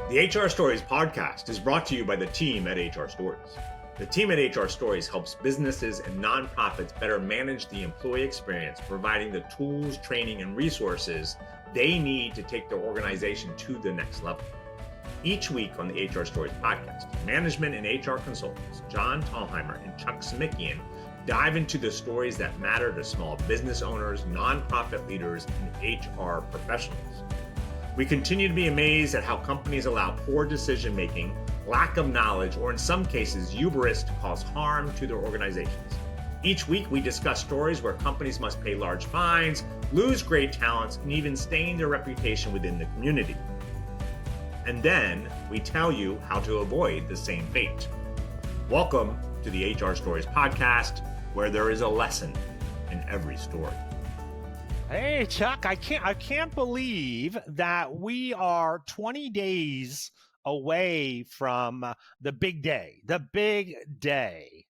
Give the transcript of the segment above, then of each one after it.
The HR Stories podcast is brought to you by the team at HR Stories. The team at HR Stories helps businesses and nonprofits better manage the employee experience, providing the tools, training, and resources they need to take their organization to the next level. Each week on the HR Stories podcast, management and HR consultants John Thalheimer and Chuck Smickian dive into the stories that matter to small business owners, nonprofit leaders, and HR professionals. We continue to be amazed at how companies allow poor decision-making, lack of knowledge, or in some cases, hubris to cause harm to their organizations. Each week, we discuss stories where companies must pay large fines, lose great talents, and even stain their reputation within the community. And then we tell you how to avoid the same fate. Welcome to the HR Stories podcast, where there is a lesson in every story. Hey, Chuck, I can't believe that we are 20 days away from the big day. The big day.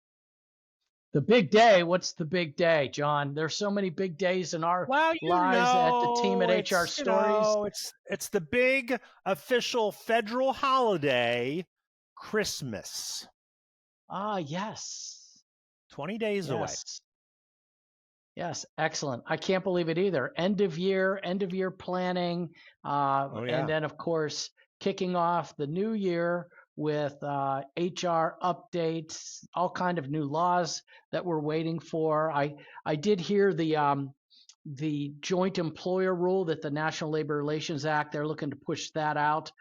The big day? What's the big day, John? There's so many big days in our lives at the team at HR Stories. It's the big official federal holiday, Christmas. Yes. 20 days away. Yes, excellent. I can't believe it either. End of year planning, and then of course kicking off the new year with HR updates, all kind of new laws that we're waiting for. I did hear the joint employer rule that the National Labor Relations Act, they're looking to push that out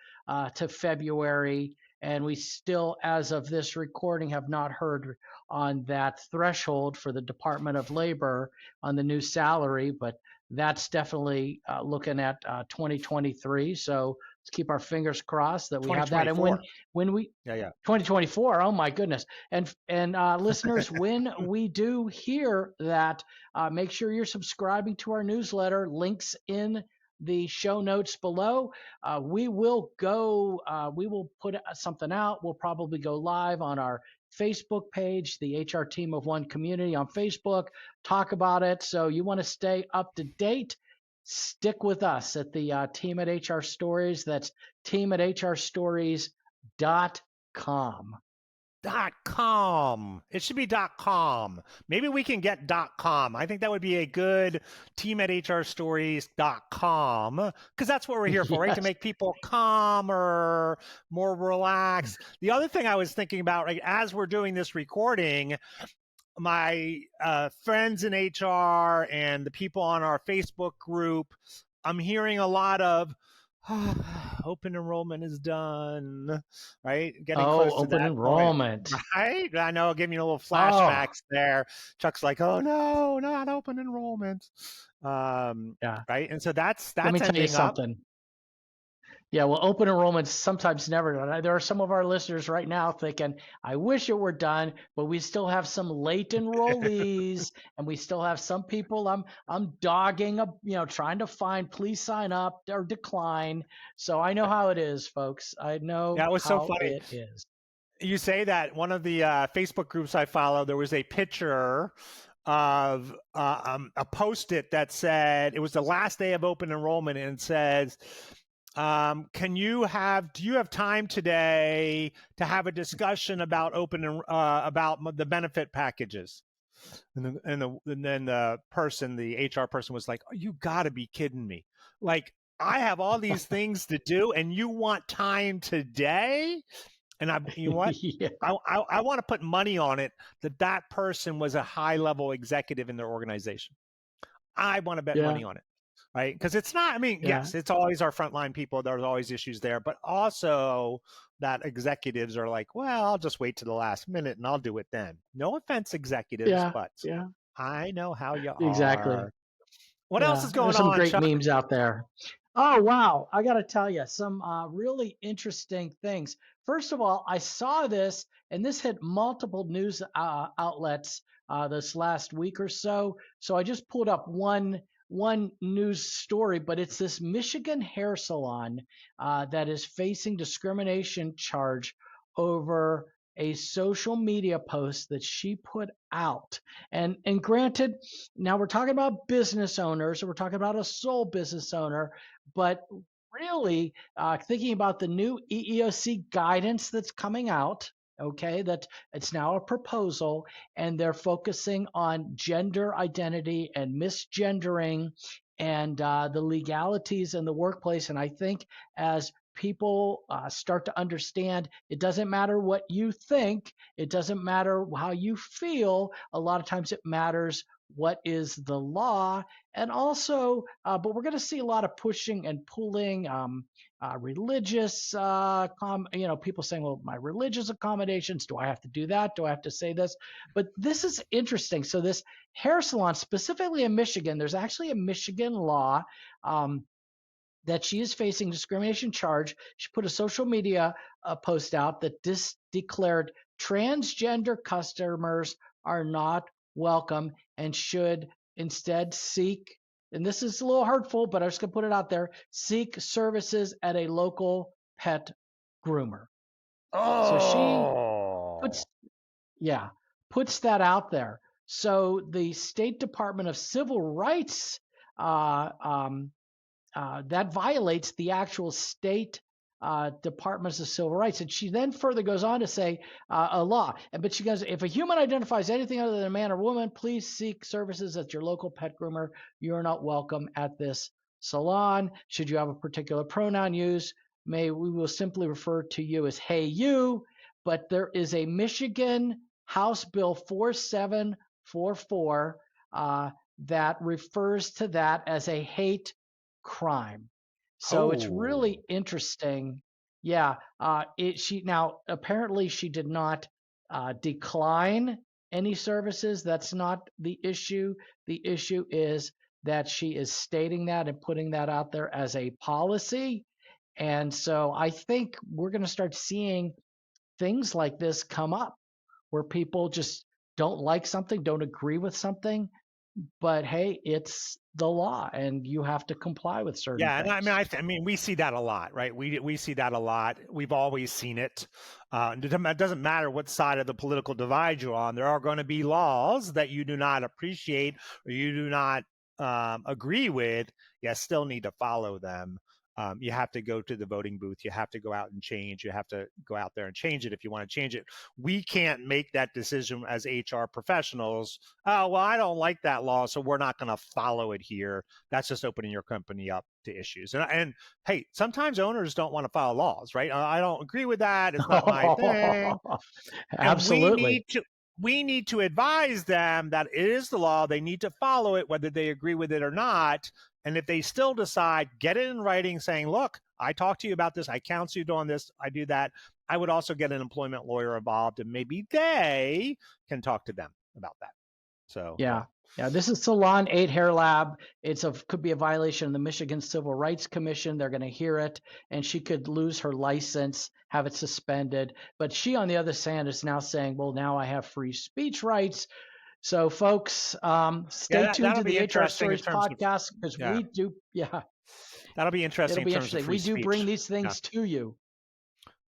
to February. And we still, as of this recording, have not heard on that threshold for the Department of Labor on the new salary, but that's definitely looking at 2023. So let's keep our fingers crossed that we have that. And when we 2024, oh my goodness. And listeners, when we do hear that, make sure you're subscribing to our newsletter. Links in the show notes below. We will put something out. We'll probably go live on our Facebook page, the HR Team of One community on Facebook, talk about it. So you want to stay up to date, stick with us at the team at HR Stories. That's team at hrstories.com. .com. It should be .com. Maybe we can get .com. I think that would be a good team at hrstories.com, because that's what we're here for, right? To make people calmer, more relaxed. The other thing I was thinking about, like, as we're doing this recording, my friends in HR and the people on our Facebook group, I'm hearing a lot of, open enrollment is done, right? Getting close to open enrollment. Point, right? I know, give me a little flashbacks there. Chuck's like, oh no, not open enrollment. Right? And so that's Let me tell you something. Yeah, well, open enrollment sometimes never done. There are some of our listeners right now thinking, I wish it were done, but we still have some late enrollees, and we still have some people I'm dogging, trying to find, please sign up or decline. So I know how it is, folks. I know that was so funny. It is. You say that one of the Facebook groups I follow, there was a picture of a Post-it that said, it was the last day of open enrollment, and it says, do you have time today to have a discussion about about the benefit packages? And then the HR person was like, oh, you gotta be kidding me. Like, I have all these things to do and you want time today? And you know what? Yeah. I want to put money on it that person was a high level executive in their organization. I want to bet money on it. Right? Because it's not, yes, it's always our frontline people. There's always issues there, but also that executives are like, well, I'll just wait to the last minute and I'll do it then. No offense, executives, but I know how you are. Exactly. What else is going on? There's some great Chuck? memes out there. Oh, wow. I got to tell you some really interesting things. First of all, I saw this, and this hit multiple news outlets this last week or so. So I just pulled up one news story, but it's this Michigan hair salon that is facing discrimination charge over a social media post that she put out. And granted, now we're talking about business owners, or we're talking about a sole business owner, but really thinking about the new EEOC guidance that's coming out. Okay, that it's now a proposal, and they're focusing on gender identity and misgendering and the legalities in the workplace. And I think as people start to understand, it doesn't matter what you think, it doesn't matter how you feel. A lot of times it matters what is the law. And also, but we're going to see a lot of pushing and pulling, religious, people saying, well, my religious accommodations, do I have to do that? Do I have to say this? But this is interesting. So this hair salon, specifically in Michigan, there's actually a Michigan law that she is facing discrimination charge. She put a social media post out that declared transgender customers are not welcome and should instead seek, and this is a little hurtful, but I'm just going to put it out there, seek services at a local pet groomer. So she puts, puts that out there. So the State Department of Civil Rights that violates the actual state departments of civil rights. And she then further goes on to say a law. But she goes, if a human identifies anything other than a man or woman, please seek services at your local pet groomer. You are not welcome at this salon. Should you have a particular pronoun used, we will simply refer to you as hey you. But there is a Michigan House Bill 4744 that refers to that as a hate crime. So it's really interesting. Yeah. Now apparently she did not decline any services. That's not the issue. The issue is that she is stating that and putting that out there as a policy. And so I think we're going to start seeing things like this come up where people just don't like something, don't agree with something, but hey, it's the law, and you have to comply with certain things. And I mean, we see that a lot, right? We see that a lot. We've always seen it. It doesn't matter what side of the political divide you're on. There are going to be laws that you do not appreciate or you do not agree with. You still need to follow them. You have to go to the voting booth. You have to go out and change. You have to go out there and change it if you want to change it. We can't make that decision as HR professionals. Oh, well, I don't like that law, so we're not going to follow it here. That's just opening your company up to issues. And hey, sometimes owners don't want to follow laws, right? I don't agree with that. It's not my thing. Absolutely. We need to advise them that it is the law. They need to follow it, whether they agree with it or not. And if they still decide, get it in writing saying, look, I talked to you about this. I counsel you on this. I do that. I would also get an employment lawyer involved, and maybe they can talk to them about that. So yeah. This is Salon 8 Hair Lab. Could be a violation of the Michigan Civil Rights Commission. They're going to hear it, and she could lose her license, have it suspended. But she, on the other hand, is now saying, well, now I have free speech rights. So, folks, stay tuned to the HR Stories podcast because we do. Yeah, that'll be interesting. It'll be interesting. We do bring these things to you.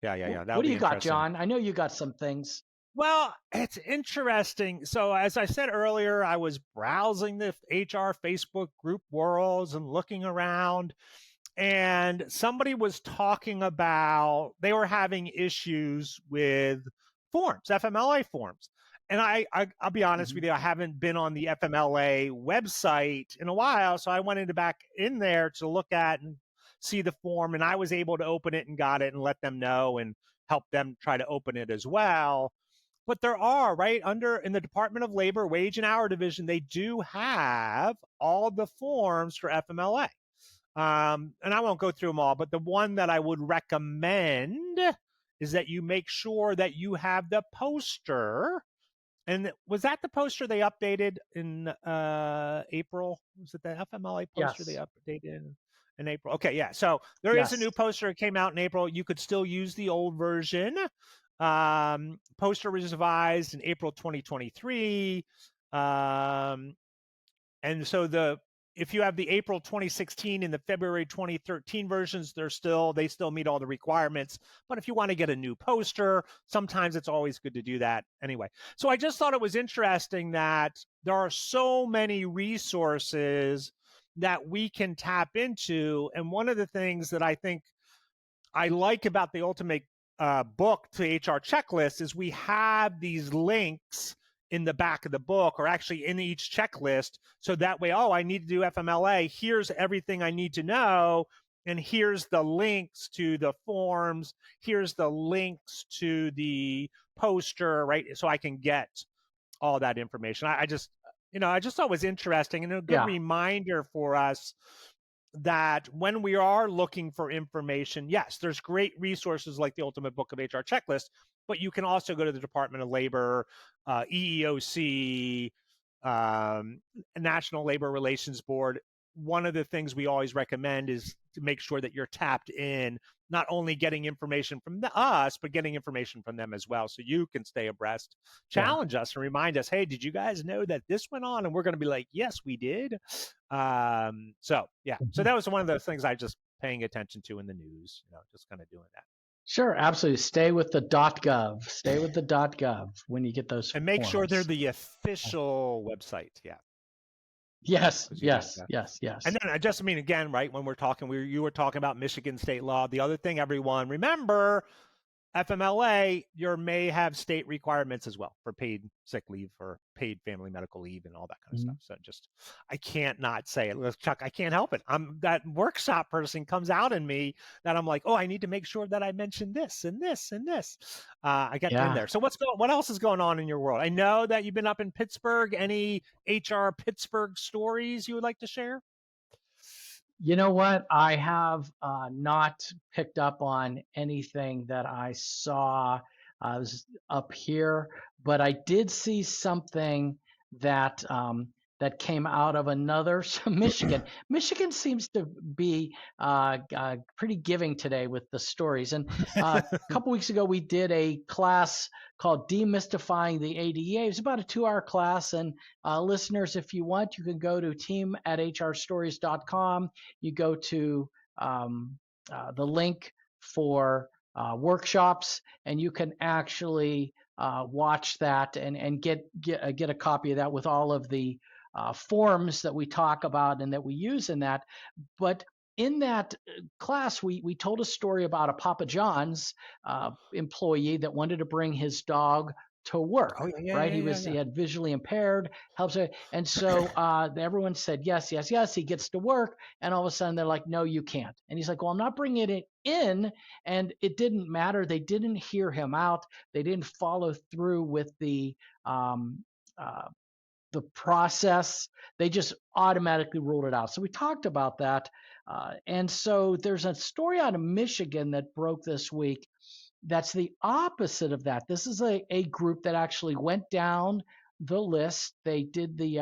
Yeah. What do you got, John? I know you got some things. Well, it's interesting. So as I said earlier, I was browsing the HR Facebook group worlds and looking around, and somebody was talking about they were having issues with forms, FMLA forms. And I'll be honest with you, I haven't been on the FMLA website in a while, so I went back in there to look at and see the form, and I was able to open it and got it and let them know and help them try to open it as well. But there are, right, in the Department of Labor Wage and Hour Division, they do have all the forms for FMLA. And I won't go through them all, but the one that I would recommend is that you make sure that you have the poster. And was that the poster they updated in April? Was it the FMLA poster they updated in April? Okay, yeah. So there is a new poster. It came out in April. You could still use the old version. Poster was revised in April 2023. And so if you have the April 2016 and the February 2013 versions, they still meet all the requirements. But if you want to get a new poster, sometimes it's always good to do that anyway. So I just thought it was interesting that there are so many resources that we can tap into. And one of the things that I think I like about the ultimate book to HR checklist is we have these links in the back of the book, or actually in each checklist. So that way, oh, I need to do FMLA. Here's everything I need to know. And here's the links to the forms. Here's the links to the poster, right? So I can get all that information. I just thought it was interesting and a good reminder for us that when we are looking for information, yes, there's great resources like the Ultimate Book of HR Checklist, but you can also go to the Department of Labor, EEOC, National Labor Relations Board. One of the things we always recommend is to make sure that you're tapped in, not only getting information from us, but getting information from them as well, so you can stay abreast, challenge us, and remind us, hey, did you guys know that this went on? And we're going to be like, yes, we did. So that was one of those things I just paying attention to in the news, just kind of doing that. Sure, absolutely. Stay with the .gov. Stay with the .gov when you get those and make forms. sure they're the official website. Yes. And then again, right, when we're talking, you were talking about Michigan state law. The other thing, everyone, remember, FMLA, you may have state requirements as well for paid sick leave, for paid family medical leave, and all that kind of stuff. So I can't not say it. Chuck, I can't help it. That workshop person comes out in me that I'm like, oh, I need to make sure that I mention this and this and this. I got in there. So what else is going on in your world? I know that you've been up in Pittsburgh. Any HR Pittsburgh stories you would like to share? You know what? I have not picked up on anything that I saw up here, but I did see something that that came out of another Michigan. Michigan seems to be pretty giving today with the stories. And a couple weeks ago, we did a class called Demystifying the ADEA. It was about a 2-hour class. And listeners, if you want, you can go to team@hrstories.com. You go to the link for workshops, and you can actually watch that and get a copy of that with all of the forms that we talk about and that we use in that. But in that class, we told a story about a Papa John's employee that wanted to bring his dog to work, right? He had visually impaired, helps it. And so everyone said, yes. He gets to work. And all of a sudden they're like, no, you can't. And he's like, well, I'm not bringing it in. And it didn't matter. They didn't hear him out. They didn't follow through with the process. They just automatically ruled it out. So we talked about that. And so there's a story out of Michigan that broke this week that's the opposite of that. This is a group that actually went down the list. They did they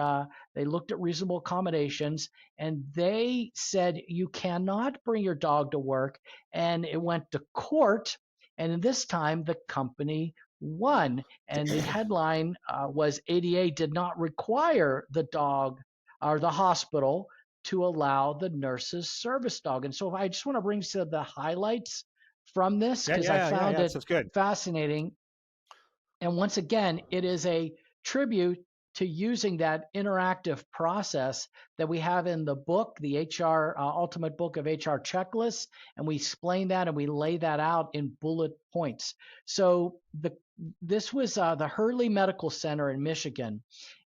looked at reasonable accommodations, and they said you cannot bring your dog to work. And it went to court, and this time the company won. And the headline was ADA did not require the dog or the hospital to allow the nurse's service dog. And so I just want to bring some of the highlights from this, because I found it fascinating. And once again, it is a tribute to using that interactive process that we have in the book, the HR Ultimate Book of HR Checklists, and we explain that and we lay that out in bullet points. So this was the Hurley Medical Center in Michigan.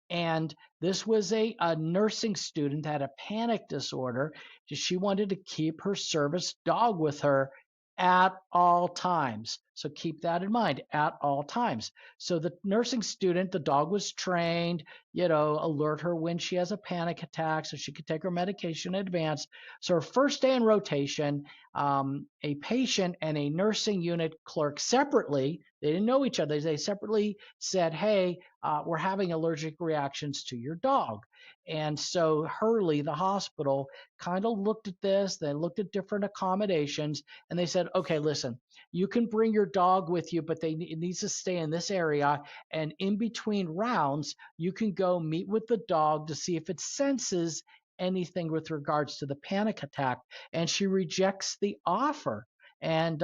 And this was a nursing student that had a panic disorder. She wanted to keep her service dog with her at all times. So keep that in mind, at all times. So the nursing student, the dog was trained, alert her when she has a panic attack so she could take her medication in advance. So her first day in rotation, a patient and a nursing unit clerk separately, they didn't know each other, they separately said, hey, we're having allergic reactions to your dog. And so Hurley, the hospital, kind of looked at this. They looked at different accommodations, and they said, okay, listen, you can bring your dog with you, but it needs to stay in this area. And in between rounds, you can go meet with the dog to see if it senses anything with regards to the panic attack. And she rejects the offer. And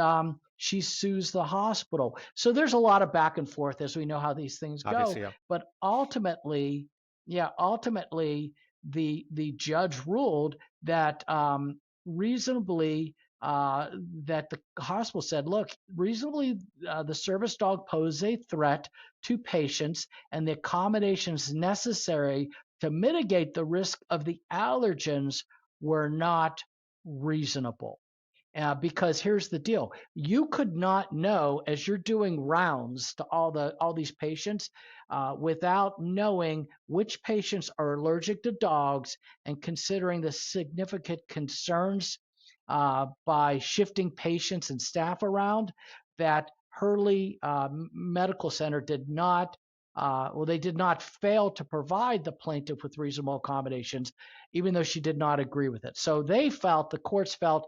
she sues the hospital. So there's a lot of back and forth, as we know how these things go. But ultimately, the judge ruled that reasonably, that the hospital said, look, reasonably, the service dog poses a threat to patients, and the accommodations necessary to mitigate the risk of the allergens were not reasonable. Because here's the deal: you could not know, as you're doing rounds to all these patients, without knowing which patients are allergic to dogs and considering the significant concerns by shifting patients and staff around, that Hurley Medical Center did not. They did not fail to provide the plaintiff with reasonable accommodations, even though she did not agree with it. So the courts felt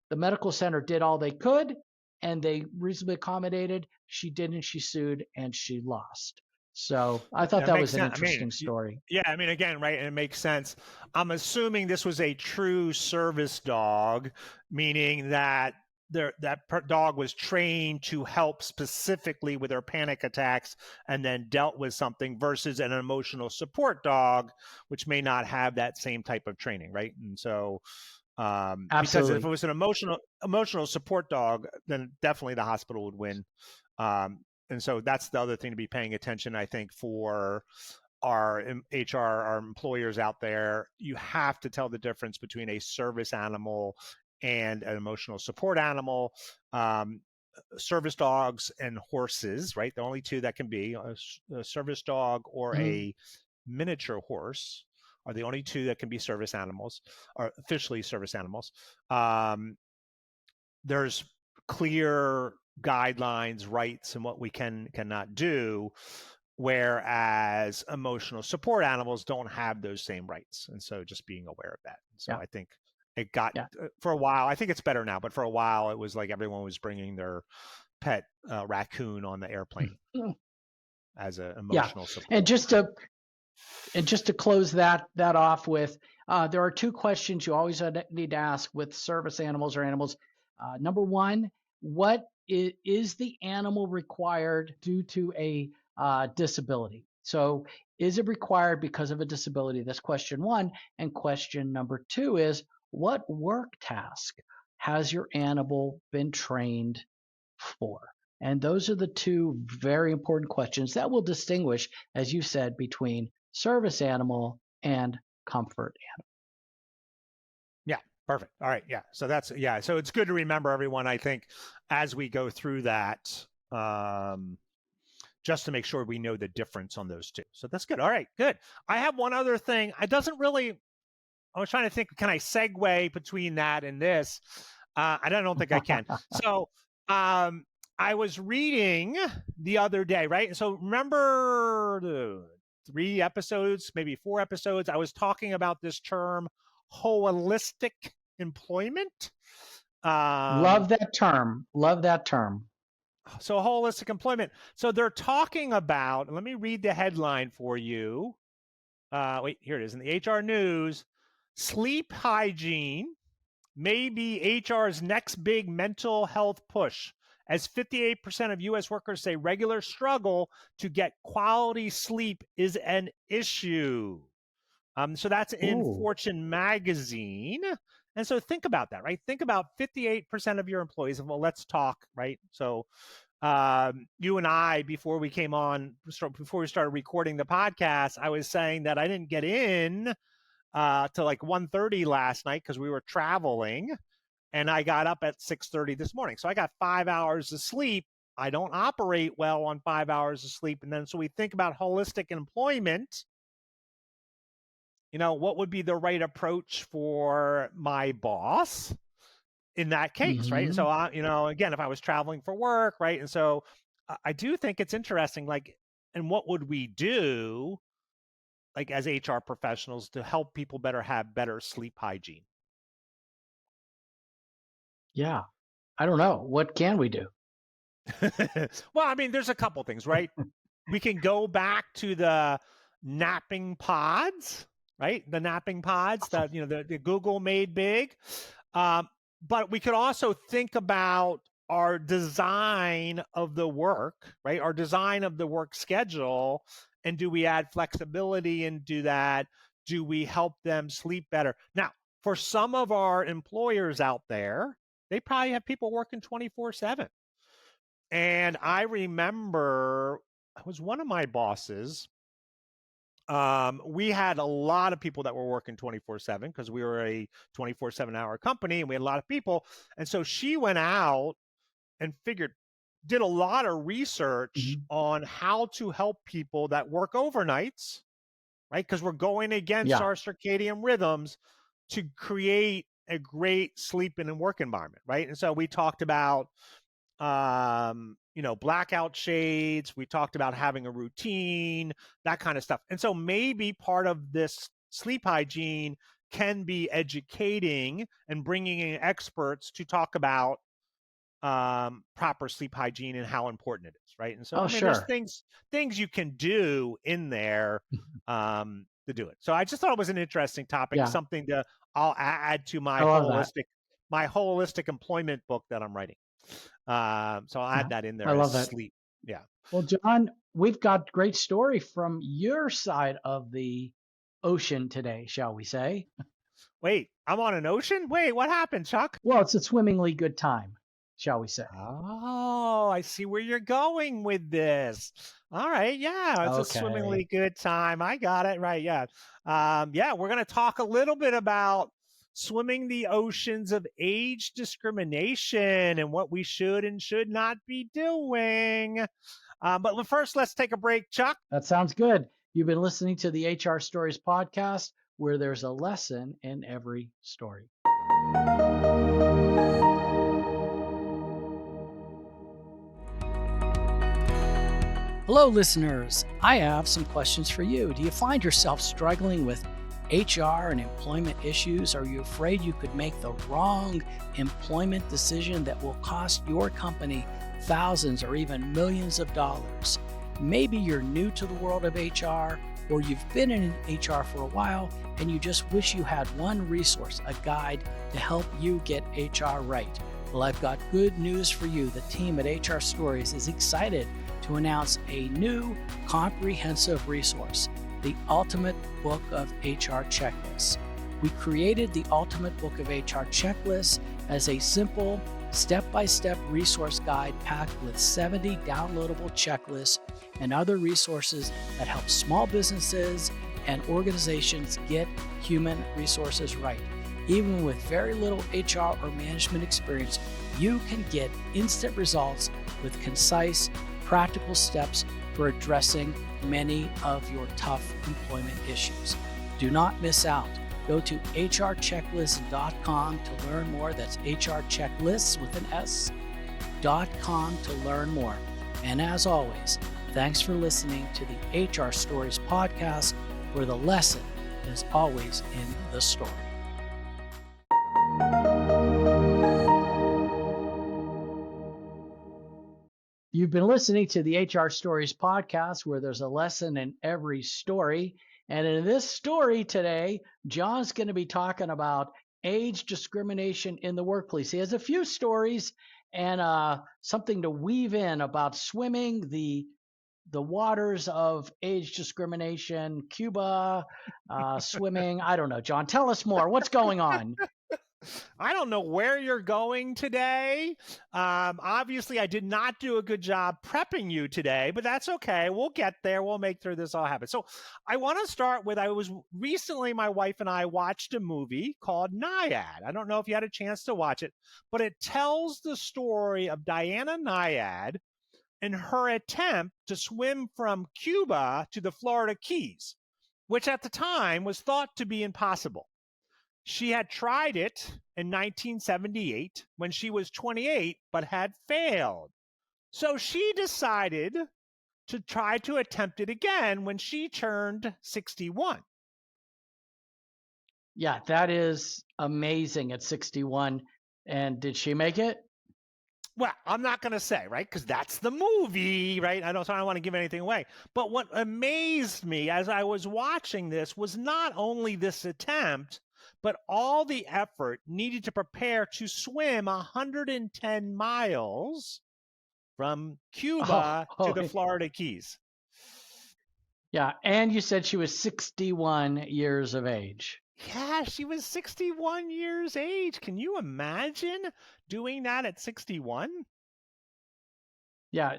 the medical center did all they could, and they reasonably accommodated. She didn't. She sued, and she lost. So I thought that was an interesting story. Yeah, I mean, again, right, and it makes sense. I'm assuming this was a true service dog, meaning that that dog was trained to help specifically with her panic attacks and then dealt with something, versus an emotional support dog, which may not have that same type of training, right? And so because if it was an emotional support dog, then definitely the hospital would win. And so that's the other thing to be paying attention, I think, for our HR, our employers out there. You have to tell the difference between a service animal and an emotional support animal. Service dogs and horses, right? The only two that can be a service dog or a miniature horse are the only two that can be service animals, or officially service animals. There's clear guidelines, rights, and what we cannot do, whereas emotional support animals don't have those same rights. And so just being aware of that. So I think it got, for a while, I think it's better now, but for a while it was like everyone was bringing their pet raccoon on the airplane as an emotional support. And just to close that off with, there are two questions you always need to ask with service animals or animals. Number one, what is the animal required due to a disability? So is it required because of a disability? That's question one. And question number two is, what work task has your animal been trained for? And those are the two very important questions that will distinguish, as you said, between service animal and comfort animal. Yeah, perfect. All right. Yeah. So that's, so it's good to remember, everyone, I think, as we go through that, just to make sure we know the difference on those two. So that's good. All right, good. I have one other thing. I was trying to think, can I segue between that and this? I don't think I can. So I was reading the other day, right? So remember the 3 episodes, maybe 4 episodes, I was talking about this term, holistic employment. Love that term. So holistic employment. So they're talking about, let me read the headline for you. Wait, here it is in the HR News. Sleep hygiene may be HR's next big mental health push, as 58% of U.S. workers say regular struggle to get quality sleep is an issue. So that's in Fortune magazine. And so think about that, right? Think about 58% of your employees. Well, let's talk, right? So you and I, before we started recording the podcast, I was saying that I didn't get in to like 1:30 last night because we were traveling, and I got up at 6:30 this morning. So I got 5 hours of sleep. I don't operate well on 5 hours of sleep. And then so we think about holistic employment. What would be the right approach for my boss in that case, right? And so, again, if I was traveling for work, right? And so I do think it's interesting, like, and what would we do, like, as HR professionals to help people have better sleep hygiene? Yeah. I don't know. What can we do? Well, I mean, there's a couple things, right? We can go back to the napping pods, right? The napping pods that, the Google made big. But we could also think about our design of the work, right? Our design of the work schedule. And do we add flexibility into that? do we help them sleep better? Now, for some of our employers out there, they probably have people working 24/7. And I remember it was one of my bosses. We had a lot of people that were working 24/7 because we were a 24/7 hour company and we had a lot of people. And so she went out and did a lot of research on how to help people that work overnights, right? Because we're going against our circadian rhythms to create a great sleep and work environment, right? And so we talked about, blackout shades. We talked about having a routine, that kind of stuff. And so maybe part of this sleep hygiene can be educating and bringing in experts to talk about proper sleep hygiene and how important it is, right? And so there's things you can do in there to do it. So I just thought it was an interesting topic, something I'll add to my holistic employment book that I'm writing. So I'll add that in there. I love as that. sleep. Yeah. Well, John, we've got great story from your side of the ocean today, shall we say? Wait, I'm on an ocean? Wait, what happened, Chuck? Well, it's a swimmingly good time, shall we say? Oh, I see where you're going with this. All right, yeah, it's a swimmingly good time. I got it right. Yeah, we're going to talk a little bit about swimming the oceans of age discrimination and what we should and should not be doing. But first, let's take a break, Chuck. That sounds good. You've been listening to the HR Stories podcast, where there's a lesson in every story. Hello, listeners. I have some questions for you. Do you find yourself struggling with HR and employment issues? Are you afraid you could make the wrong employment decision that will cost your company thousands or even millions of dollars? Maybe you're new to the world of HR, or you've been in HR for a while and you just wish you had one resource, a guide to help you get HR right. Well, I've got good news for you. The team at HR Stories is excited to announce a new comprehensive resource, the Ultimate Book of HR Checklists. We created the Ultimate Book of HR Checklists as a simple, step-by-step resource guide packed with 70 downloadable checklists and other resources that help small businesses and organizations get human resources right. Even with very little HR or management experience, you can get instant results with concise, practical steps for addressing many of your tough employment issues. Do not miss out. Go to hrchecklist.com to learn more. That's hrchecklists with an S.com to learn more. And as always, thanks for listening to the HR Stories podcast, where the lesson is always in the story. You've been listening to the HR Stories podcast, where there's a lesson in every story. And in this story today, John's going to be talking about age discrimination in the workplace. He has a few stories and something to weave in about swimming the waters of age discrimination, Cuba, swimming. I don't know, John. Tell us more. What's going on? I don't know where you're going today. Obviously, I did not do a good job prepping you today, but that's okay. We'll get there. We'll make sure this all happens. So I want to start with, recently, my wife and I watched a movie called Naiad. I don't know if you had a chance to watch it, but it tells the story of Diana Naiad and her attempt to swim from Cuba to the Florida Keys, which at the time was thought to be impossible. She had tried it in 1978 when she was 28, but had failed. So she decided to try to attempt it again when she turned 61. Yeah, that is amazing at 61. And did she make it? Well, I'm not going to say, right? Because that's the movie, right? I don't want to give anything away. But what amazed me as I was watching this was not only this attempt, but all the effort needed to prepare to swim 110 miles from Cuba to the Florida Keys. Yeah, and you said she was 61 years of age. Yeah, she was 61 years age. Can you imagine doing that at 61? Yeah,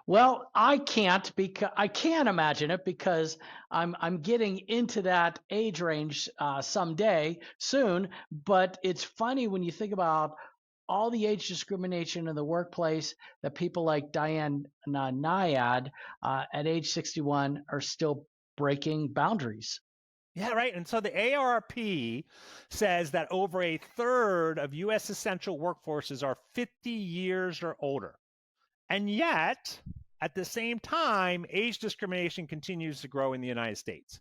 well, I can't because I can't imagine it because I'm getting into that age range someday soon. But it's funny when you think about all the age discrimination in the workplace that people like Diane Nyad at age 61 are still breaking boundaries. Yeah, right. And so the ARP says that over a third of U.S. essential workforces are 50 years or older. And yet, at the same time, age discrimination continues to grow in the United States.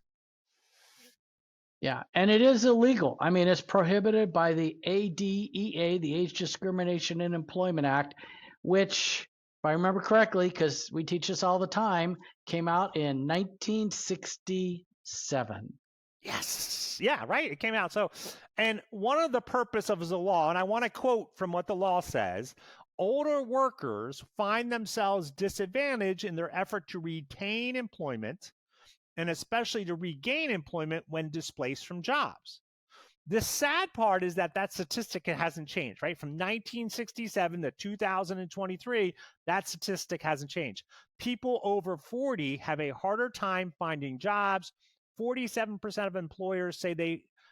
Yeah, and it is illegal. I mean, it's prohibited by the ADEA, the Age Discrimination in Employment Act, which, if I remember correctly, because we teach this all the time, came out in 1967. Yes. Yeah, right. It came out. So, and one of the purpose of the law, and I want to quote from what the law says, older workers find themselves disadvantaged in their effort to retain employment and especially to regain employment when displaced from jobs. The sad part is that statistic hasn't changed, right? From 1967 to 2023, that statistic hasn't changed. People over 40 have a harder time finding jobs. 47% of employers say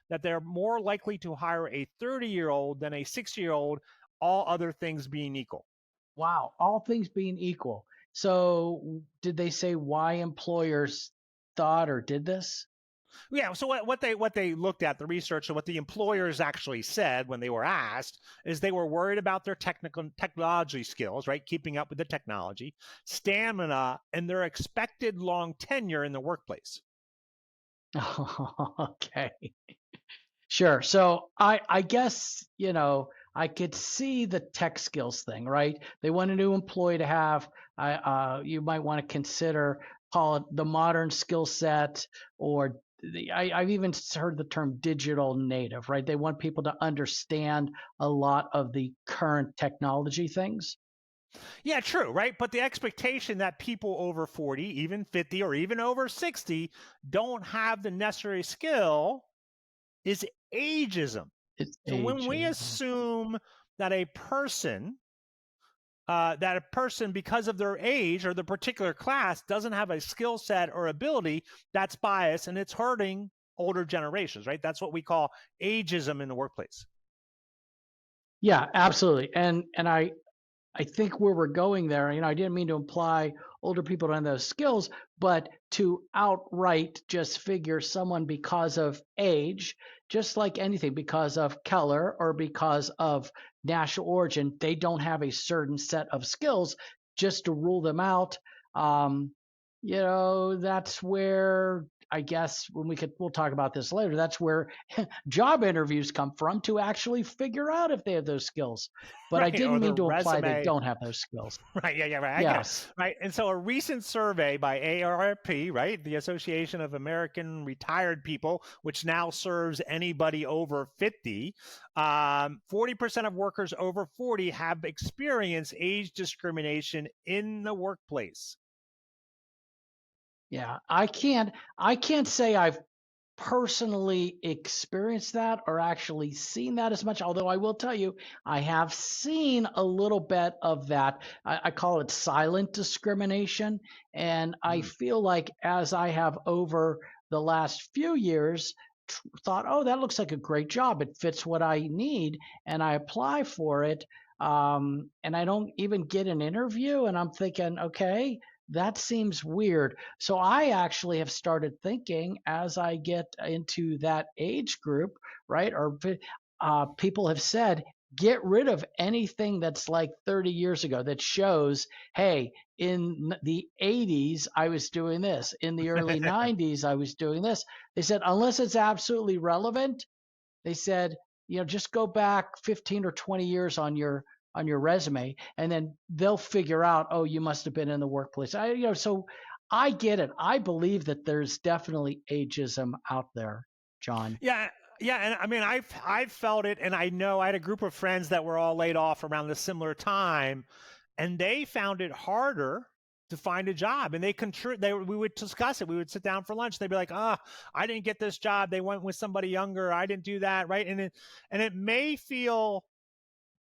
that they're more likely to hire a 30-year-old than a 60-year-old, all other things being equal. Wow, all things being equal. So, did they say why employers thought or did this? Yeah. So what they looked at, the research, and what the employers actually said when they were asked is they were worried about their technology skills, right? Keeping up with the technology, stamina, and their expected long tenure in the workplace. Okay. Sure. So I guess, I could see the tech skills thing, right? They want a new employee to have, you might want to consider, call it the modern skill set, or I've even heard the term digital native, right? They want people to understand a lot of the current technology things. Yeah, true, right? But the expectation that people over 40, even 50, or even over 60 don't have the necessary skill is ageism. It's So when we ageism. assume that a person because of their age or the particular class doesn't have a skill set or ability, that's bias and it's hurting older generations, right? That's what we call ageism in the workplace. Yeah, absolutely. And I think where we're going there, I didn't mean to imply older people don't have those skills, but to outright just figure someone because of age, just like anything, because of color or because of national origin, they don't have a certain set of skills, just to rule them out. That's where I guess we'll talk about this later. That's where job interviews come from, to actually figure out if they have those skills. But I Right, or didn't the mean to imply they resume. don't have those skills. Right, yeah, right. I get Yes. it. Right. And so a recent survey by ARP, right, the Association of American Retired People, which now serves anybody over 50, 40% of workers over 40 have experienced age discrimination in the workplace. Yeah. I can't say I've personally experienced that or actually seen that as much, although I will tell you, I have seen a little bit of that. I call it silent discrimination. And I feel like as I have over the last few years thought, oh, that looks like a great job. It fits what I need. And I apply for it. And I don't even get an interview. And I'm thinking, okay, that seems weird. So I actually have started thinking, as I get into that age group, right? Or people have said, get rid of anything that's like 30 years ago that shows, hey, in the 80s, I was doing this. In the early 90s, I was doing this. They said, unless it's absolutely relevant, they said, just go back 15 or 20 years on your resume, and then they'll figure out, oh, you must have been in the workplace. So I get it. I believe that there's definitely ageism out there, John. Yeah. Yeah, and I mean, I've felt it, and I know I had a group of friends that were all laid off around the similar time, and they found it harder to find a job, and we would discuss it. We would sit down for lunch. They'd be like, I didn't get this job. They went with somebody younger. I didn't do that. Right. And it may feel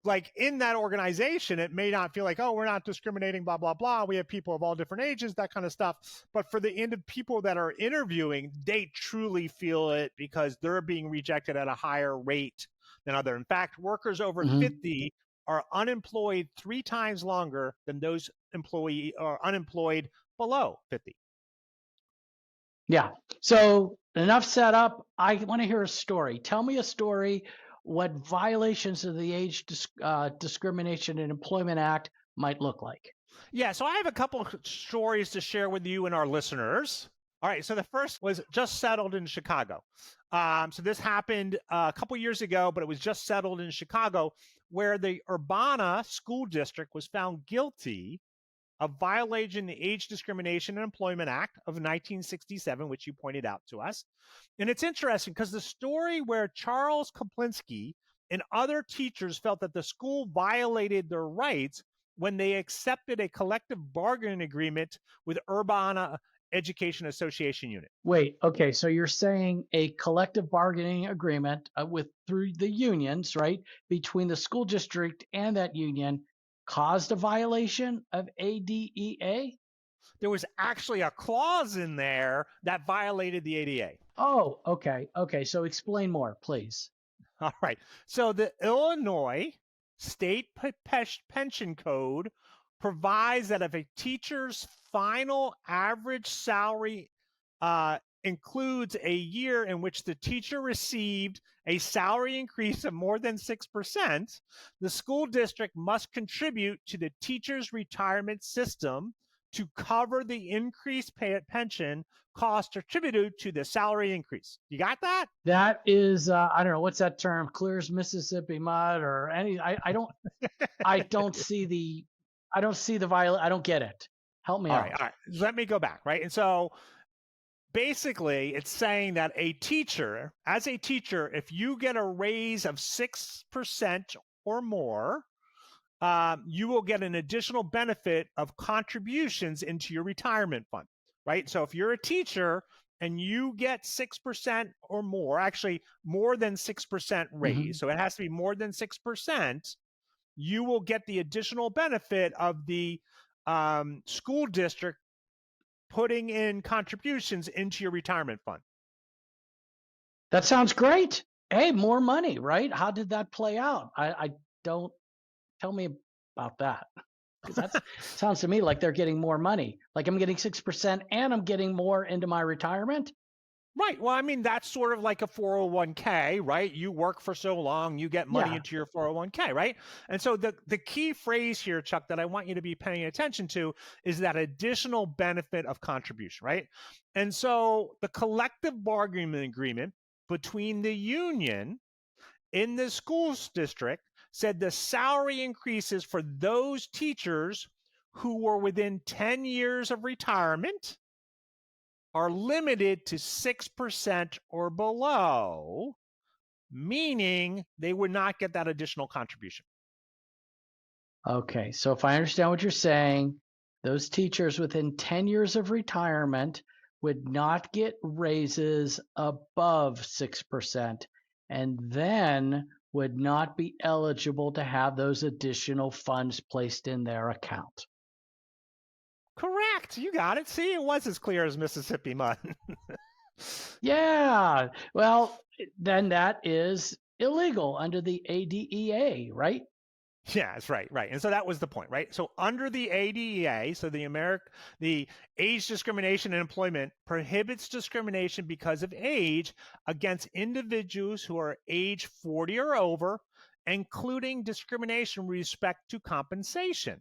like in that organization, it may not feel like, oh, we're not discriminating, blah, blah, blah. We have people of all different ages, that kind of stuff. But for the end of people that are interviewing, they truly feel it because they're being rejected at a higher rate than other. In fact, workers over 50 are unemployed 3 times longer than those employee or unemployed below 50. Yeah. So enough set up. I want to hear a story. Tell me a story. What violations of the Age Discrimination and Employment Act might look like. Yeah, so I have a couple of stories to share with you and our listeners. All right, so the first was just settled in Chicago. So this happened a couple years ago, but it was just settled in Chicago, where the Urbana School District was found guilty of violating the Age Discrimination and Employment Act of 1967, which you pointed out to us. And it's interesting because the story where Charles Koplinski and other teachers felt that the school violated their rights when they accepted a collective bargaining agreement with Urbana Education Association unit. Wait, okay, so you're saying a collective bargaining agreement through the unions, right, between the school district and that union caused a violation of ADEA? There was actually a clause in there that violated the ADA. Oh, okay. Okay. So explain more, please. All right. So the Illinois State Pension Code provides that if a teacher's final average salary includes a year in which the teacher received a salary increase of more than 6%, the school district must contribute to the teacher's retirement system to cover the increased pension cost attributed to the salary increase. You got that? That is, I don't know, what's that term? Clear as Mississippi mud or any, I don't see the violation. I don't get it. Help me out. All right. Let me go back, right? And so basically it's saying that as a teacher, if you get a raise of 6% or more, you will get an additional benefit of contributions into your retirement fund, right? So if you're a teacher and you get 6% or more, actually more than 6% raise, so it has to be more than 6%, you will get the additional benefit of the school district putting in contributions into your retirement fund. That sounds great. Hey, more money, right? How did that play out? I don't. Tell me about that. Because that sounds to me like they're getting more money. Like I'm getting 6% and I'm getting more into my retirement. Right. Well, I mean, that's sort of like a 401k, right? You work for so long, you get money into your 401k, right? And so the key phrase here, Chuck, that I want you to be paying attention to is that additional benefit of contribution, right? And so the collective bargaining agreement between the union in the schools district said the salary increases for those teachers who were within 10 years of retirement are limited to 6% or below, meaning they would not get that additional contribution. Okay, so if I understand what you're saying, those teachers within 10 years of retirement would not get raises above 6% and then would not be eligible to have those additional funds placed in their account. Correct. You got it. See, it was as clear as Mississippi mud. Yeah. Well, then that is illegal under the ADEA, right? Yeah, that's right. Right. And so that was the point, right? So under the ADEA, so the Age Discrimination in Employment prohibits discrimination because of age against individuals who are age 40 or over, including discrimination with respect to compensation.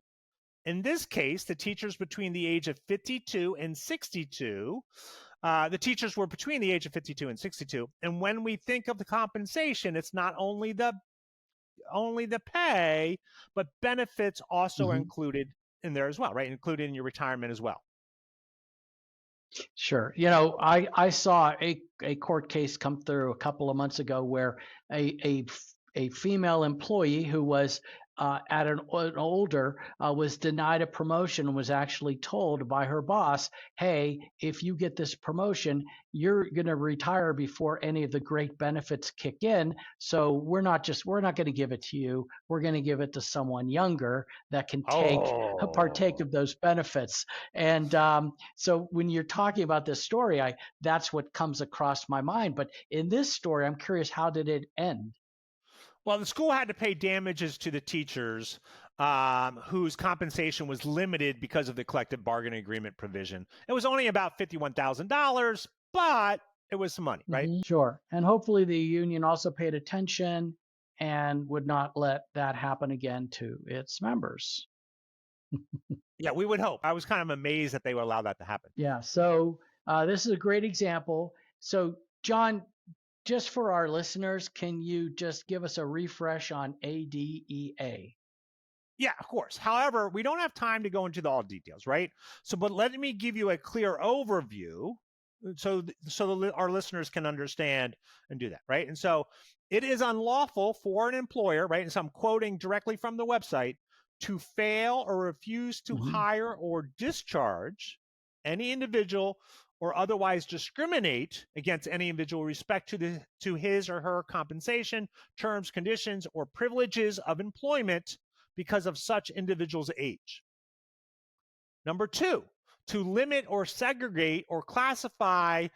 In this case, the teachers between the age of 52 and 62, the teachers were between the age of 52 and 62. And when we think of the compensation, it's not only the pay, but benefits also are included in there as well, right? Included in your retirement as well. Sure. You know, I saw a court case come through a couple of months ago where a female employee who was at an older was denied a promotion and was actually told by her boss, hey, if you get this promotion, you're going to retire before any of the great benefits kick in. So we're not going to give it to you. We're going to give it to someone younger that can partake of those benefits. And so when you're talking about this story, that's what comes across my mind. But in this story, I'm curious, how did it end? Well, the school had to pay damages to the teachers whose compensation was limited because of the collective bargaining agreement provision. It was only about $51,000, but it was some money, right? Mm-hmm. Sure. And hopefully the union also paid attention and would not let that happen again to its members. Yeah, we would hope. I was kind of amazed that they would allow that to happen. Yeah. So this is a great example. So, John, just for our listeners, can you just give us a refresh on ADEA? Yeah, of course. However, we don't have time to go into all details, right? So, but let me give you a clear overview so our listeners can understand and do that, right? And so it is unlawful for an employer, right? And so I'm quoting directly from the website, to fail or refuse to hire or discharge any individual or otherwise discriminate against any individual with respect to his or her compensation, terms, conditions, or privileges of employment because of such individual's age. Number 2, to limit or segregate or classify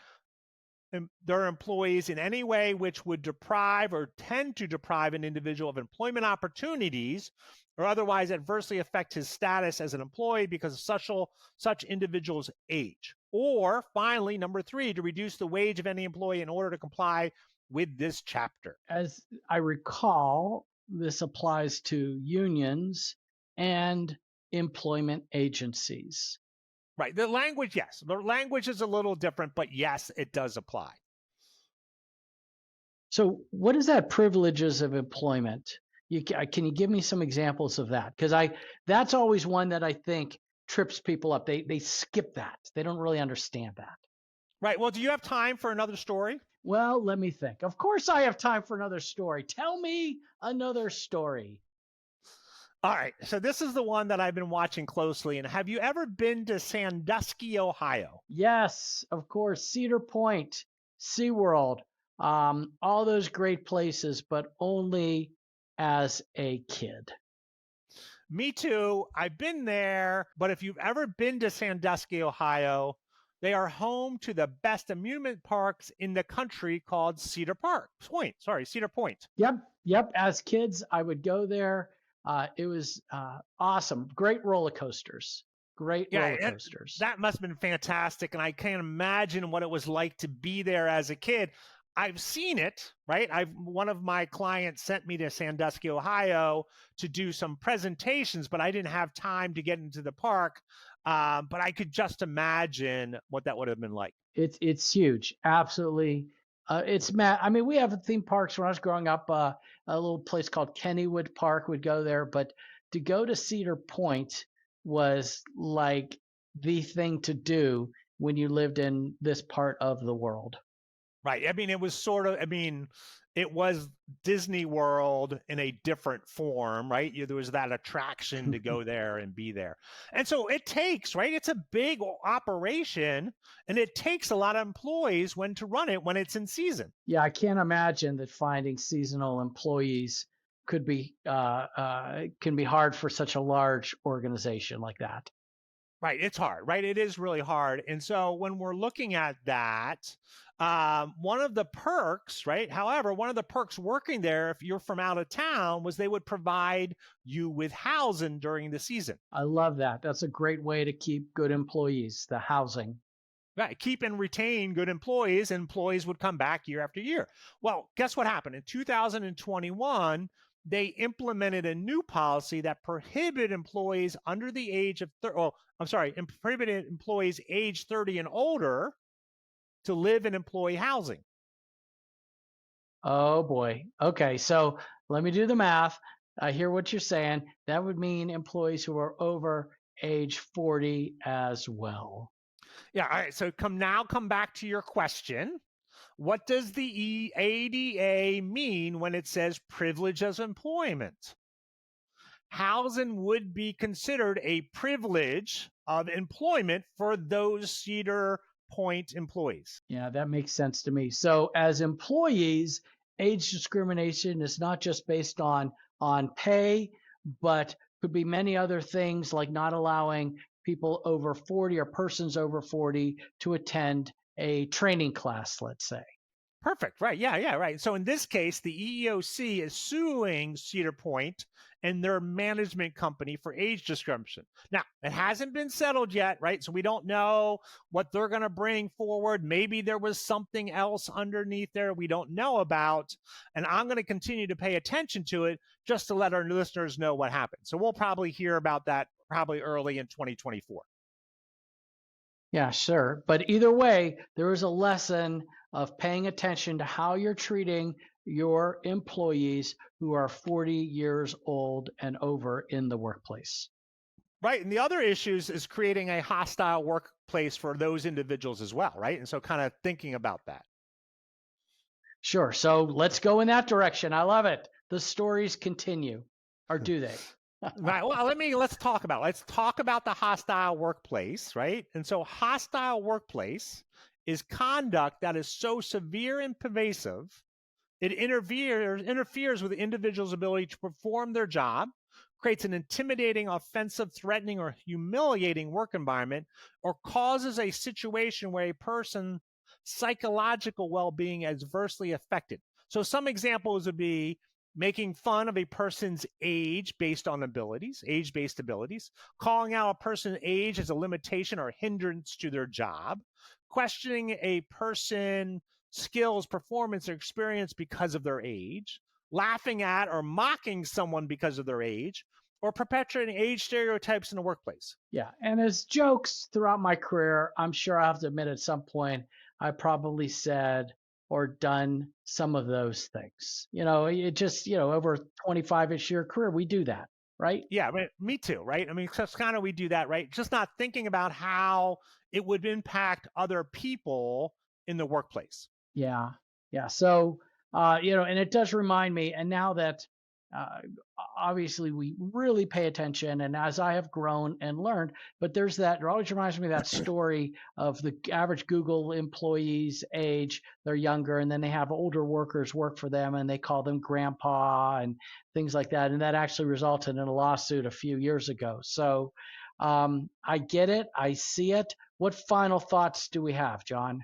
their employees in any way which would deprive or tend to deprive an individual of employment opportunities or otherwise adversely affect his status as an employee because of such individual's age. Or finally, number 3, to reduce the wage of any employee in order to comply with this chapter. As I recall, this applies to unions and employment agencies. Right. The language, yes. The language is a little different, but yes, it does apply. So what is that privileges of employment? Can you give me some examples of that? Because that's always one that I think trips people up. They skip that. They don't really understand that. Right. Well, do you have time for another story? Well, let me think. Of course I have time for another story. Tell me another story. All right. So this is the one that I've been watching closely. And have you ever been to Sandusky, Ohio? Yes, of course. Cedar Point, SeaWorld, all those great places, but only as a kid. Me too. I've been there. But if you've ever been to Sandusky, Ohio, they are home to the best amusement parks in the country called Cedar Point. Yep. As kids, I would go there. It was awesome. Great roller coasters. Roller coasters. That must have been fantastic. And I can't imagine what it was like to be there as a kid. I've seen it, right? One of my clients sent me to Sandusky, Ohio to do some presentations, but I didn't have time to get into the park. But I could just imagine what that would have been like. It's huge. Absolutely. It's mad. I mean, we have theme parks when I was growing up, a little place called Kennywood Park. We'd go there, but to go to Cedar Point was like the thing to do when you lived in this part of the world. Right. I mean, it was it was Disney World in a different form, right? There was that attraction to go there and be there. And so it takes, right? It's a big operation and it takes a lot of employees to run it when it's in season. Yeah, I can't imagine that finding seasonal employees can be hard for such a large organization like that. Right. It's hard, right? It is really hard. And so when we're looking at that, one of the perks, right? However, one of the perks working there, if you're from out of town, was they would provide you with housing during the season. I love that. That's a great way to keep good employees, the housing. Right. Keep and retain good employees. Employees would come back year after year. Well, guess what happened? In 2021, they implemented a new policy that prohibited employees under the age of prohibited employees age 30 and older to live in employee housing. Oh boy. Okay, so let me do the math. I hear what you're saying. That would mean employees who are over age 40 as well. Yeah. All right. So come back to your question. What does the ADA mean when it says privilege of employment? housing would be considered a privilege of employment for those Cedar Point employees. Yeah, that makes sense to me. So as employees, age discrimination is not just based on pay, but could be many other things like not allowing people over 40 or persons over 40 to attend a training class, let's say. Perfect. Right. Yeah. Right. So in this case, the EEOC is suing Cedar Point and their management company for age discrimination. Now, it hasn't been settled yet, right? So we don't know what they're going to bring forward. Maybe there was something else underneath there we don't know about. And I'm going to continue to pay attention to it just to let our listeners know what happened. So we'll probably hear about that probably early in 2024. Yeah, sure. But either way, there is a lesson of paying attention to how you're treating your employees who are 40 years old and over in the workplace. Right. And the other issues is creating a hostile workplace for those individuals as well. Right. And so kind of thinking about that. Sure. So let's go in that direction. I love it. The stories continue, or do they? Right. Well, let's talk about the hostile workplace, right? And so hostile workplace is conduct that is so severe and pervasive, it interferes with the individual's ability to perform their job, creates an intimidating, offensive, threatening, or humiliating work environment, or causes a situation where a person's psychological well-being is adversely affected. So some examples would be making fun of a person's age-based abilities, calling out a person's age as a limitation or hindrance to their job, questioning a person's skills, performance, or experience because of their age, laughing at or mocking someone because of their age, or perpetuating age stereotypes in the workplace. Yeah. And as jokes throughout my career, I'm sure I have to admit at some point, I probably said or done some of those things. It just, over 25-ish year career, we do that, right? Yeah, I mean, me too, right? I mean, just kind of we do that, right? Just not thinking about how it would impact other people in the workplace. Yeah. So, and it does remind me, and now that obviously we really pay attention, and as I have grown and learned, but it always reminds me of that story of the average Google employee's age. They're younger, and then they have older workers work for them, and they call them grandpa and things like that. And that actually resulted in a lawsuit a few years ago. So I get it. I see it. What final thoughts do we have, John?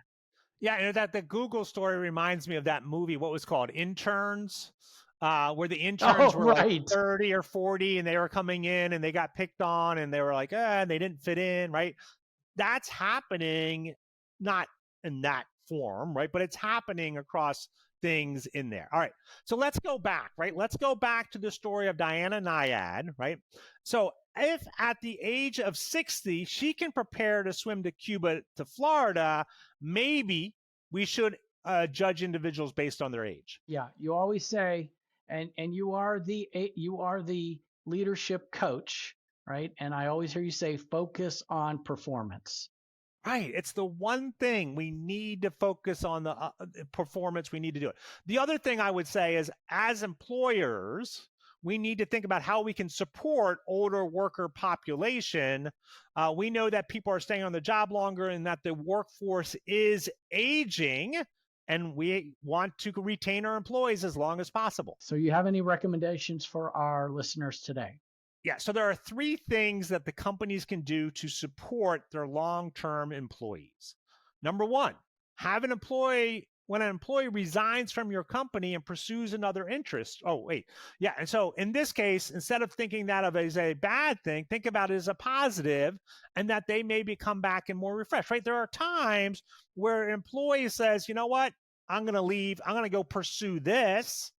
Yeah, and the Google story reminds me of that movie, what was called Interns, where the interns were right. like 30 or 40 and they were coming in and they got picked on and they were like, and they didn't fit in, right? That's happening, not in that form, right? But it's happening across things in there. All right. So let's go back, right? Let's go back to the story of Diana Nyad, right? So if at the age of 60, she can prepare to swim to Cuba to Florida, maybe we should judge individuals based on their age. Yeah. You always say, and you are the leadership coach, right? And I always hear you say, focus on performance. Right. It's the one thing we need to focus on, the performance. We need to do it. The other thing I would say is, as employers, we need to think about how we can support older worker population. We know that people are staying on the job longer and that the workforce is aging, and we want to retain our employees as long as possible. So you have any recommendations for our listeners today? Yeah, so there are 3 things that the companies can do to support their long-term employees. Number 1, when an employee resigns from your company and pursues another interest. And so in this case, instead of thinking that of as a bad thing, think about it as a positive, and that they maybe come back and more refreshed, right? There are times where an employee says, you know what, I'm going to leave, I'm going to go pursue this,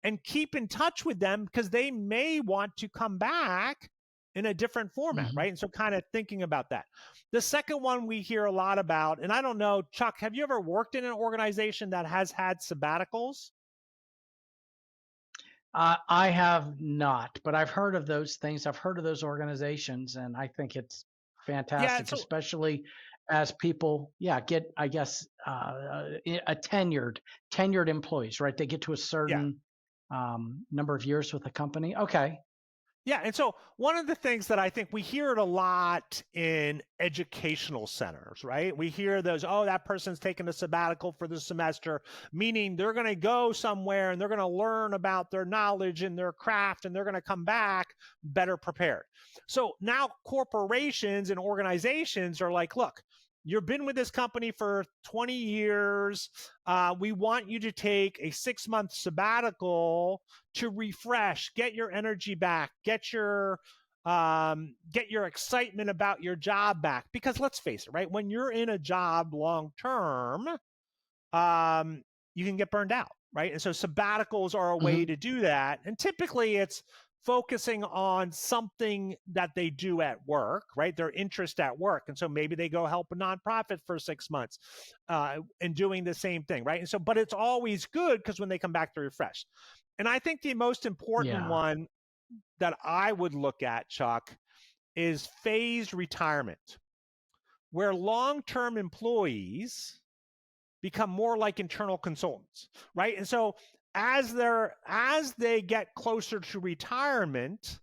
and keep in touch with them because they may want to come back in a different format, right? And so kind of thinking about that. The second one we hear a lot about, and I don't know, Chuck, have you ever worked in an organization that has had sabbaticals? I have not, but I've heard of those things. I've heard of those organizations, and I think it's fantastic, especially as people, get, I guess, a tenured employees, right? They get to a certain number of years with the company. Okay. Yeah, and so one of the things that I think we hear it a lot in educational centers, right? We hear those, oh, that person's taking a sabbatical for the semester, meaning they're going to go somewhere and they're going to learn about their knowledge and their craft, and they're going to come back better prepared. So now corporations and organizations are like, look, you've been with this company for 20 years. We want you to take a 6-month sabbatical to refresh, get your energy back, get your excitement about your job back. Because let's face it, right? When you're in a job long term, you can get burned out, right? And so sabbaticals are a way to do that. And typically it's focusing on something that they do at work, right? Their interest at work. And so maybe they go help a nonprofit for 6 months and doing the same thing, right? And so, but it's always good because when they come back, they're refreshed. And I think the most important one that I would look at, Chuck, is phased retirement, where long-term employees become more like internal consultants, right? And so as they get closer to retirement,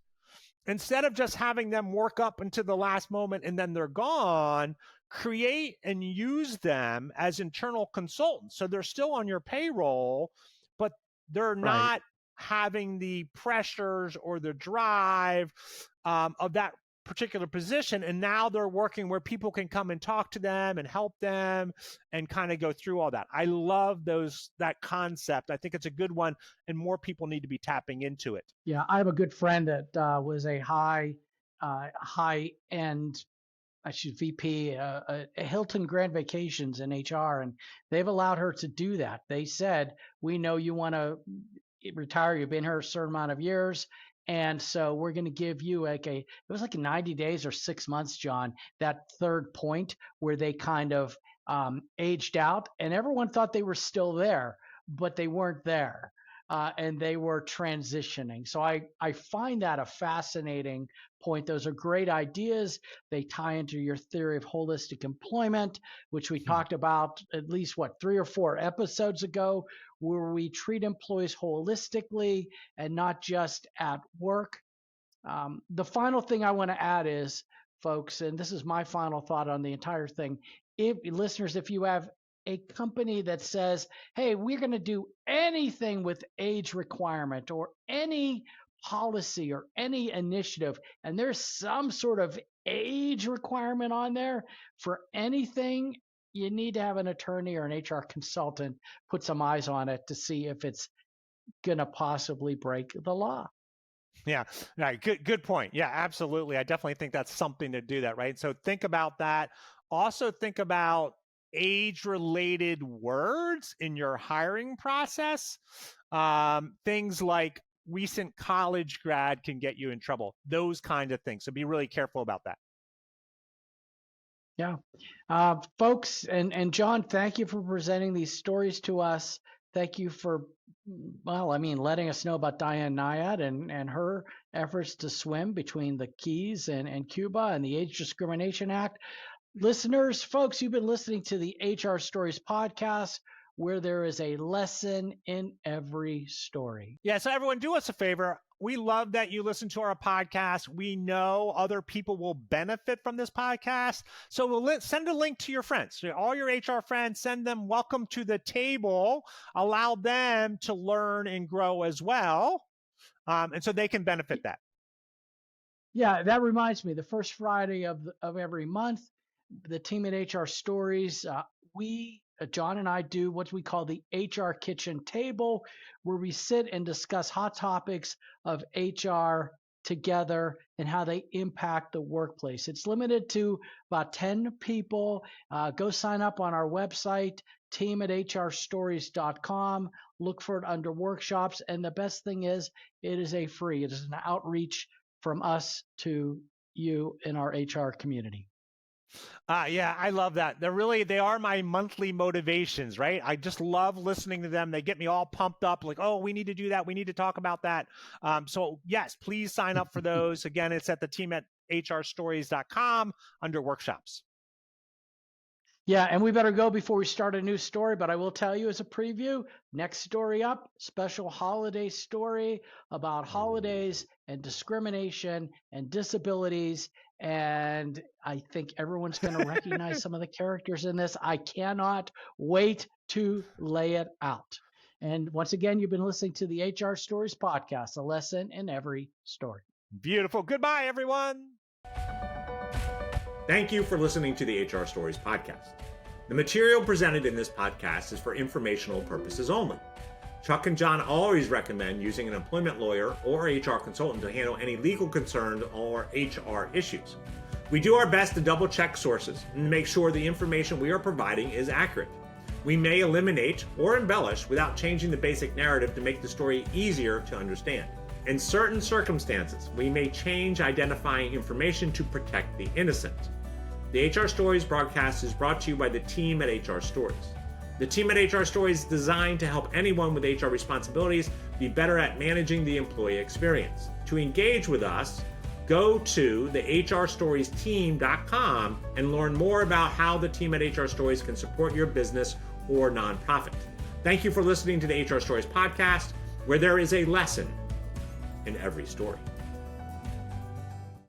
instead of just having them work up until the last moment and then they're gone, create and use them as internal consultants. So they're still on your payroll, but they're not having the pressures or the drive of that particular position. And now they're working where people can come and talk to them and help them and kind of go through all that. I love that concept. I think it's a good one, and more people need to be tapping into it. Yeah, I have a good friend that was a high-end VP at Hilton Grand Vacations in HR, and they've allowed her to do that. They said, we know you want to retire. You've been here a certain amount of years. And so we're going to give you it was like 90 days or 6 months, John, that third point where they kind of aged out, and everyone thought they were still there, but they weren't there. And they were transitioning. So I find that a fascinating point. Those are great ideas. They tie into your theory of holistic employment, which we talked about at least 3 or 4 episodes ago, where we treat employees holistically and not just at work. The final thing I want to add is, folks, and this is my final thought on the entire thing. If you have a company that says, hey, we're going to do anything with age requirement or any policy or any initiative, and there's some sort of age requirement on there for anything, you need to have an attorney or an HR consultant put some eyes on it to see if it's going to possibly break the law. Yeah, right. Good point. Yeah, absolutely. I definitely think that's something to do that, right? So think about that. Also think about age-related words in your hiring process. Things like recent college grad can get you in trouble. Those kind of things. So be really careful about that. Yeah. Folks, and John, thank you for presenting these stories to us. Thank you for, letting us know about Diane Nyad and her efforts to swim between the Keys and Cuba and the Age Discrimination Act. Listeners, folks, you've been listening to the HR Stories podcast, where there is a lesson in every story. Yeah, so everyone, do us a favor. We love that you listen to our podcast. We know other people will benefit from this podcast. So we'll send a link to your friends. So all your HR friends, send them welcome to the table. Allow them to learn and grow as well. And so they can benefit that. Yeah, that reminds me, the first Friday of every month, the team at HR Stories, John and I do what we call the HR Kitchen Table, where we sit and discuss hot topics of HR together and how they impact the workplace. It's limited to about 10 people. Go sign up on our website, team@hrstories.com. Look for it under workshops. And the best thing is, it is free. It is an outreach from us to you in our HR community. Yeah, I love that. They are my monthly motivations, right? I just love listening to them. They get me all pumped up like, oh, we need to do that. We need to talk about that. So yes, please sign up for those. Again, it's at the team@hrstories.com under workshops. Yeah, and we better go before we start a new story, but I will tell you as a preview, next story up, special holiday story about holidays and discrimination and disabilities. And I think everyone's going to recognize some of the characters in this. I cannot wait to lay it out. And once again, you've been listening to the HR Stories podcast, a lesson in every story. Beautiful. Goodbye, everyone. Thank you for listening to the HR Stories podcast. The material presented in this podcast is for informational purposes only. Chuck and John always recommend using an employment lawyer or HR consultant to handle any legal concerns or HR issues. We do our best to double check sources and make sure the information we are providing is accurate. We may eliminate or embellish without changing the basic narrative to make the story easier to understand. In certain circumstances, we may change identifying information to protect the innocent. The HR Stories broadcast is brought to you by the team at HR Stories. The team at HR Stories is designed to help anyone with HR responsibilities be better at managing the employee experience. To engage with us, go to the hrstoriesteam.com and learn more about how the team at HR Stories can support your business or nonprofit. Thank you for listening to the HR Stories podcast, where there is a lesson in every story.